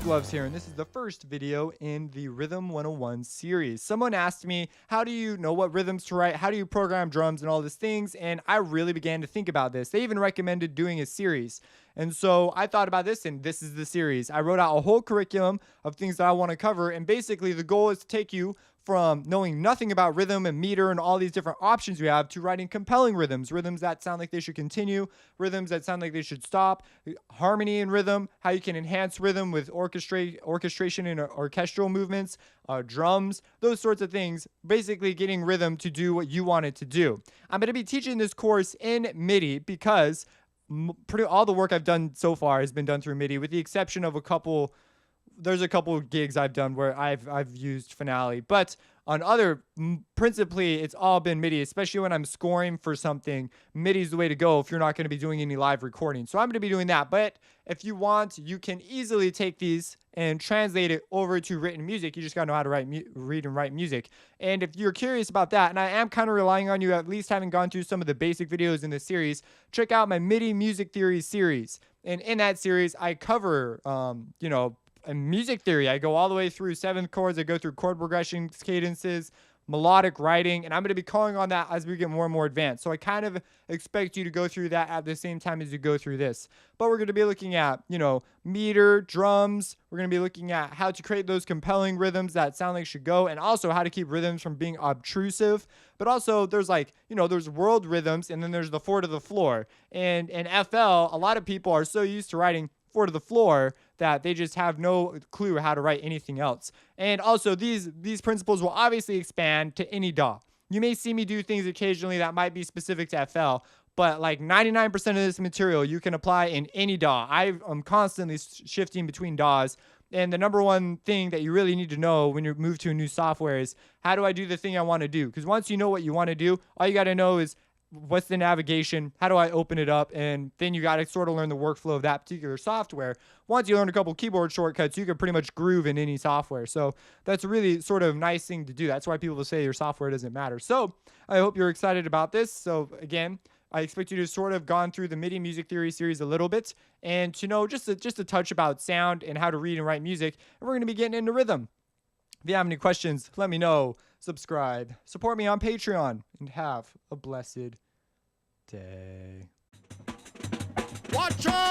Gloves here, and this is the first video in the Rhythm 101 series. Someone asked me, how do you know what rhythms to write? How do you program drums and all these things? And I really began to think about this. They even recommended doing a series. And so I thought about this, and this is the series. I wrote out a whole curriculum of things that I want to cover, and basically the goal is to take you from knowing nothing about rhythm and meter and all these different options we have to writing compelling rhythms, rhythms that sound like they should continue, rhythms that sound like they should stop, harmony in rhythm, how you can enhance rhythm with orchestration and orchestral movements, drums, those sorts of things, basically getting rhythm to do what you want it to do. I'm going to be teaching this course in MIDI because pretty all the work I've done so far has been done through MIDI, with the exception of there's a couple of gigs I've done where I've used Finale, but on other, principally it's all been MIDI, especially when I'm scoring for something. MIDI is the way to go if you're not going to be doing any live recording. So I'm going to be doing that, but if you want, you can easily take these and translate it over to written music. You just got to know how to read and write music. And if you're curious about that, and I am kind of relying on you at least having gone through some of the basic videos in this series, check out my MIDI music theory series. And in that series, I cover, in music theory, I go all the way through seventh chords. I go through chord progressions, cadences, melodic writing, and I'm going to be calling on that as we get more and more advanced. So I kind of expect you to go through that at the same time as you go through this. But we're going to be looking at, meter, drums. We're going to be looking at how to create those compelling rhythms that sound like should go, and also how to keep rhythms from being obtrusive. But also there's there's world rhythms, and then there's the four to the floor. And in FL, a lot of people are so used to writing four to the floor that they just have no clue how to write anything else. And also these principles will obviously expand to any DAW. You may see me do things occasionally that might be specific to FL, but like 99% of this material you can apply in any DAW. I'm constantly shifting between DAWs. And the number one thing that you really need to know when you move to a new software is, how do I do the thing I want to do? Because once you know what you want to do, all you got to know is, what's the navigation? How do I open it up? And then you got to sort of learn the workflow of that particular software. Once you learn a couple keyboard shortcuts, you can pretty much groove in any software. So that's a really sort of nice thing to do. That's why people will say your software doesn't matter. So I hope you're excited about this. So again, I expect you to sort of gone through the MIDI music theory series a little bit and to know just a touch about sound and how to read and write music. And we're going to be getting into rhythm. If you have any questions, let me know. Subscribe, support me on Patreon, and have a blessed day. Watch out!